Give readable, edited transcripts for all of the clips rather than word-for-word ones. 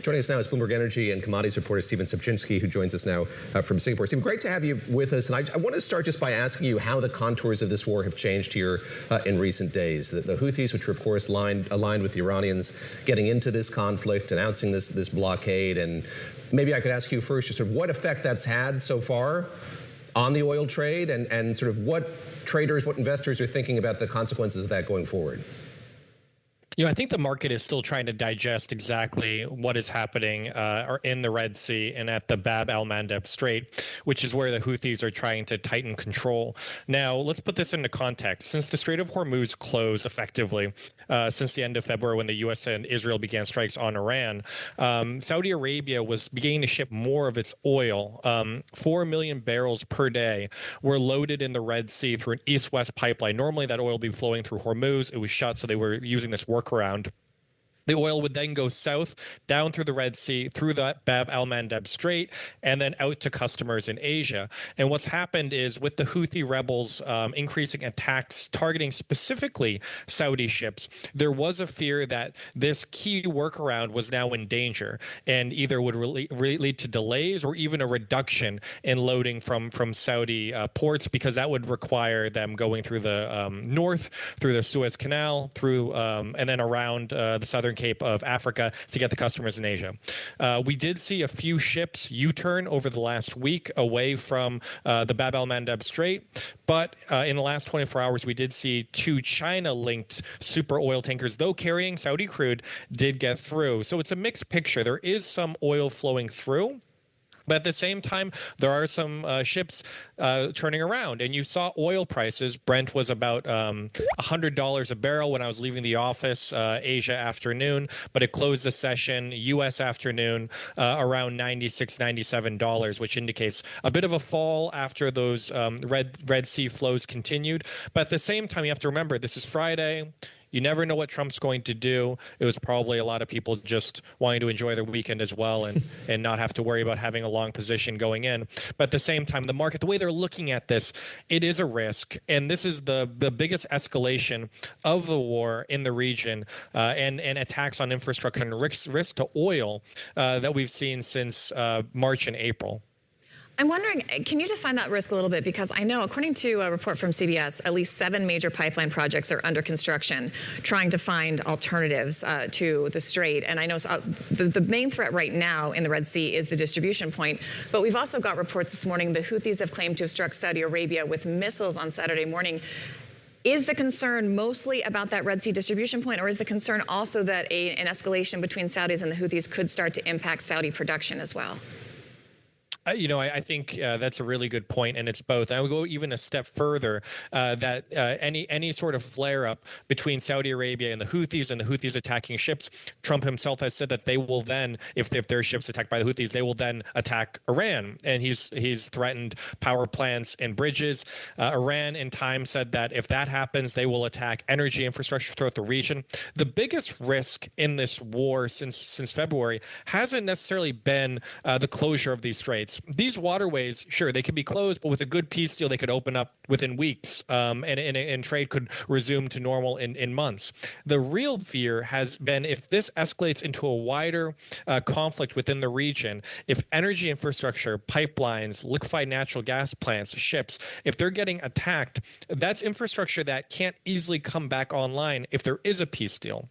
Joining us now is Bloomberg Energy and commodities reporter Stephen Stapczynski, who joins us now from Singapore. Stephen, great to have you with us. And I want to start just by asking you how the contours of this war have changed here in recent days. The Houthis, which are, of course, aligned with the Iranians, getting into this conflict, announcing this blockade. And maybe I could ask you first, just sort of what effect that's had so far on the oil trade and sort of what traders, what investors are thinking about the consequences of that going forward. You know, I think the market is still trying to digest exactly what is happening in the Red Sea and at the Bab el-Mandeb Strait, which is where the Houthis are trying to tighten control. Now, let's put this into context. Since the Strait of Hormuz closed effectively since the end of February when the U.S. and Israel began strikes on Iran, Saudi Arabia was beginning to ship more of its oil. 4 million barrels per day were loaded in the Red Sea through an east-west pipeline. Normally, that oil would be flowing through Hormuz. It was shut, so they were using this workaround. The oil would then go south, down through the Red Sea, through the Bab el-Mandeb Strait, and then out to customers in Asia. And what's happened is with the Houthi rebels increasing attacks targeting specifically Saudi ships, there was a fear that this key workaround was now in danger and either would lead to delays or even a reduction in loading from Saudi ports, because that would require them going through the north, through the Suez Canal, through and then around the southern Cape of Africa to get the customers in Asia. We did see a few ships U-turn over the last week away from the Bab el-Mandeb Strait, but in the last 24 hours, we did see 2 China-linked super oil tankers, though carrying Saudi crude, did get through. So it's a mixed picture. There is some oil flowing through, but at the same time, there are some ships turning around. And you saw oil prices. Brent was about $100 a barrel when I was leaving the office Asia afternoon, but it closed the session U.S. afternoon around $96, $97, which indicates a bit of a fall after those Red Sea flows continued. But at the same time, you have to remember, this is Friday. You never know what Trump's going to do. It was probably a lot of people just wanting to enjoy their weekend as well and not have to worry about having a long position going in. But at the same time, the market, the way they're looking at this, it is a risk. And this is the biggest escalation of the war in the region and attacks on infrastructure and risk to oil that we've seen since March and April. I'm wondering, can you define that risk a little bit? Because I know, according to a report from CBS, at least 7 major pipeline projects are under construction, trying to find alternatives to the strait. And I know the main threat right now in the Red Sea is the distribution point. But we've also got reports this morning the Houthis have claimed to have struck Saudi Arabia with missiles on Saturday morning. Is the concern mostly about that Red Sea distribution point, or is the concern also that an escalation between Saudis and the Houthis could start to impact Saudi production as well? You know, I think that's a really good point, and it's both. I would go even a step further that any sort of flare-up between Saudi Arabia and the Houthis attacking ships, Trump himself has said that they will then, if their ships attacked by the Houthis, they will then attack Iran, and he's threatened power plants and bridges. Iran, in time, said that if that happens, they will attack energy infrastructure throughout the region. The biggest risk in this war since February hasn't necessarily been the closure of these straits. These waterways, sure, they could be closed, but with a good peace deal, they could open up within weeks, and trade could resume to normal in months. The real fear has been if this escalates into a wider conflict within the region, if energy infrastructure, pipelines, liquefied natural gas plants, ships, if they're getting attacked, that's infrastructure that can't easily come back online if there is a peace deal.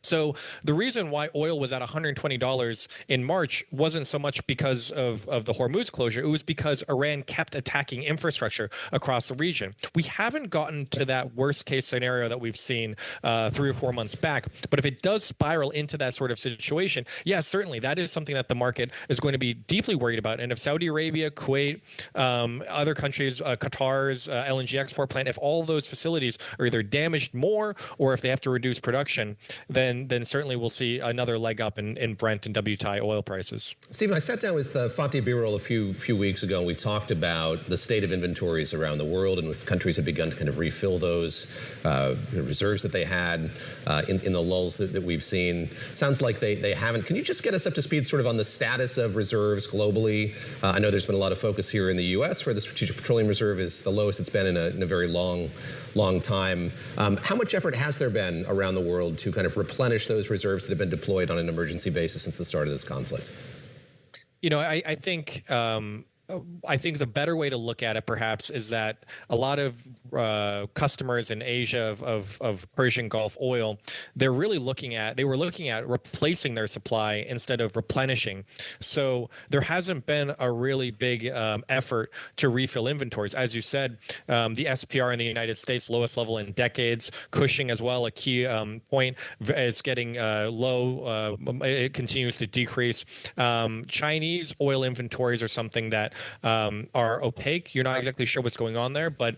So the reason why oil was at $120 in March wasn't so much because of the Hormuz closure. It was because Iran kept attacking infrastructure across the region. We haven't gotten to that worst case scenario that we've seen 3 or 4 months back. But if it does spiral into that sort of situation, yes, certainly that is something that the market is going to be deeply worried about. And if Saudi Arabia, Kuwait, other countries, Qatar's LNG export plant, if all of those facilities are either damaged more or if they have to reduce production, then certainly we'll see another leg up in Brent and WTI oil prices. Stephen, I sat down with Fatih Birol a few weeks ago, and we talked about the state of inventories around the world and if countries have begun to kind of refill those reserves that they had in the lulls that we've seen. Sounds like they haven't. Can you just get us up to speed sort of on the status of reserves globally? I know there's been a lot of focus here in the U.S. where the Strategic Petroleum Reserve is the lowest it's been in a very long time. How much effort has there been around the world to kind of replace replenish those reserves that have been deployed on an emergency basis since the start of this conflict? I think the better way to look at it, perhaps, is that a lot of customers in Asia of Persian Gulf oil, they were looking at replacing their supply instead of replenishing. So there hasn't been a really big effort to refill inventories. As you said, the SPR in the United States, lowest level in decades. Cushing as well, a key point, is getting low. It continues to decrease. Chinese oil inventories are something that are opaque. You're not exactly sure what's going on there, but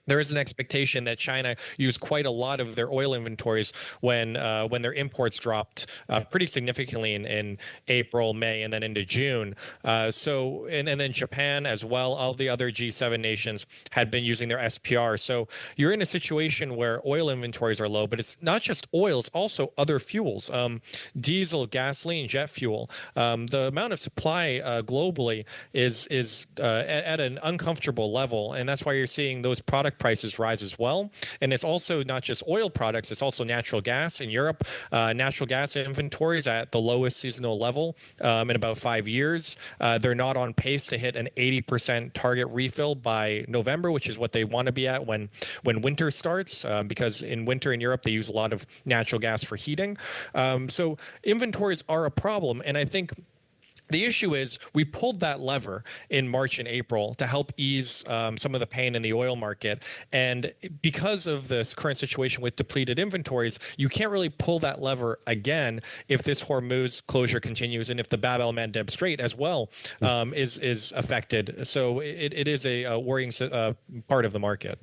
there is an expectation that China used quite a lot of their oil inventories when their imports dropped pretty significantly in April, May, and then into June. And then Japan as well. All the other G7 nations had been using their SPR. So you're in a situation where oil inventories are low, but it's not just oil; it's also other fuels, diesel, gasoline, jet fuel. The amount of supply globally is at an uncomfortable level, and that's why you're seeing those product prices rise as well. And it's also not just oil products, it's also natural gas in Europe. Natural gas inventories at the lowest seasonal level in about 5 years. They're not on pace to hit an 80% target refill by November, which is what they want to be at when winter starts, because in winter in Europe, they use a lot of natural gas for heating. So inventories are a problem. And I think the issue is we pulled that lever in March and April to help ease some of the pain in the oil market. And because of this current situation with depleted inventories, you can't really pull that lever again if this Hormuz closure continues and if the Bab el-Mandeb Strait as well is affected. So it is a worrying part of the market.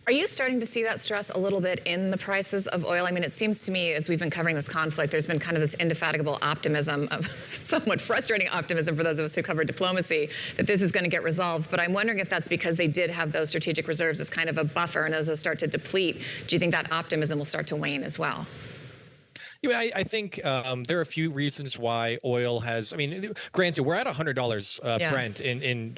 Are you starting to see that stress a little bit in the prices of oil? I mean, it seems to me, as we've been covering this conflict, there's been kind of this indefatigable optimism, somewhat frustrating optimism for those of us who cover diplomacy, that this is going to get resolved. But I'm wondering if that's because they did have those strategic reserves as kind of a buffer, and as those start to deplete, do you think that optimism will start to wane as well? I think there are a few reasons why oil has. I mean, granted, we're at $100 Brent in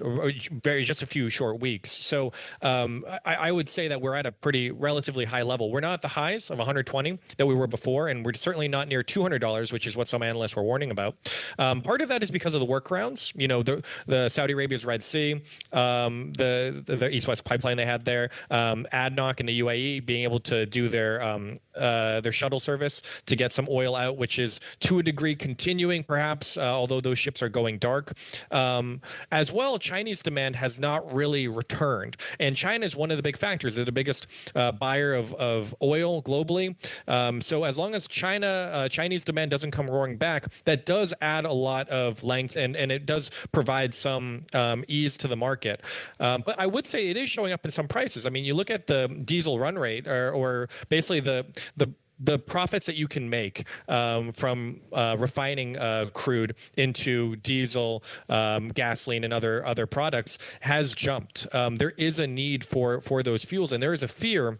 just a few short weeks. So I would say that we're at a pretty relatively high level. We're not at the highs of 120 that we were before, and we're certainly not near $200, which is what some analysts were warning about. Part of that is because of the workarounds. You know, the Saudi Arabia's Red Sea, the East-West pipeline they had there, ADNOC in the UAE being able to do their shuttle service to get some oil out, which is to a degree continuing perhaps, although those ships are going dark. As well, Chinese demand has not really returned. And China is one of the big factors. They're the biggest buyer of oil globally. So as long as Chinese demand doesn't come roaring back, that does add a lot of length and it does provide some ease to the market. But I would say it is showing up in some prices. I mean, you look at the diesel run rate or basically the profits that you can make from refining crude into diesel, gasoline, and other products has jumped. There is a need for those fuels, and there is a fear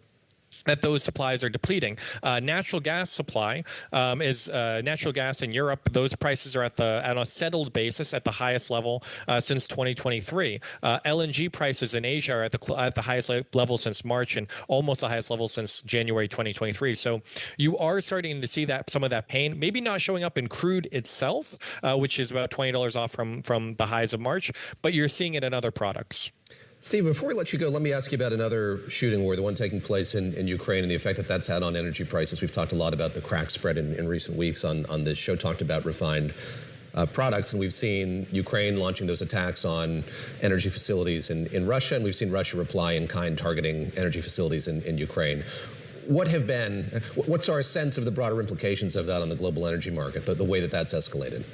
that those supplies are depleting. Natural gas supply is natural gas in Europe. Those prices are on a settled basis at the highest level since 2023. LNG prices in Asia are at the highest level since March and almost the highest level since January 2023. So you are starting to see that some of that pain, maybe not showing up in crude itself, which is about $20 off from the highs of March, but you're seeing it in other products. Steve, before we let you go, let me ask you about another shooting war, the one taking place in Ukraine and the effect that that's had on energy prices. We've talked a lot about the crack spread in recent weeks on this show, talked about refined products, and we've seen Ukraine launching those attacks on energy facilities in Russia, and we've seen Russia reply in kind, targeting energy facilities in Ukraine. What's our sense of the broader implications of that on the global energy market, the way that that's escalated?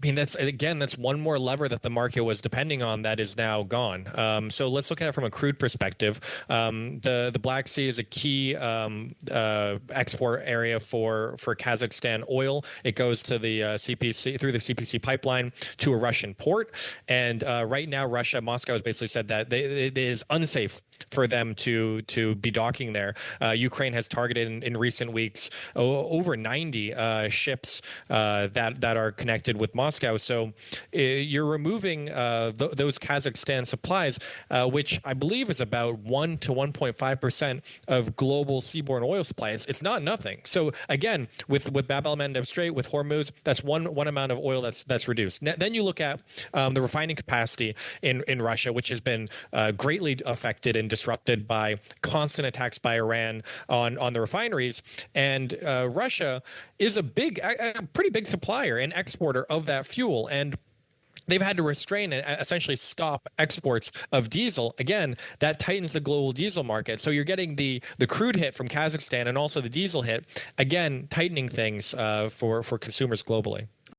I mean, that's one more lever that the market was depending on that is now gone. So let's look at it from a crude perspective. The Black Sea is a key export area for Kazakhstan oil. It goes to the CPC through the CPC pipeline to a Russian port. And right now, Moscow has basically said that it is unsafe for them to be docking there. Ukraine has targeted in recent weeks over 90 ships that are connected with Moscow Moscow. So you're removing those Kazakhstan supplies, which I believe is about 1 to 1.5% of global seaborne oil supply. It's not nothing. So again, with Bab el-Mandeb Strait, with Hormuz, that's one amount of oil that's reduced. Then you look at the refining capacity in Russia, which has been greatly affected and disrupted by constant attacks by Iran on the refineries. And Russia is a pretty big supplier and exporter of that fuel. And they've had to restrain and essentially stop exports of diesel. Again, that tightens the global diesel market. So you're getting the crude hit from Kazakhstan and also the diesel hit, again, tightening things for consumers globally.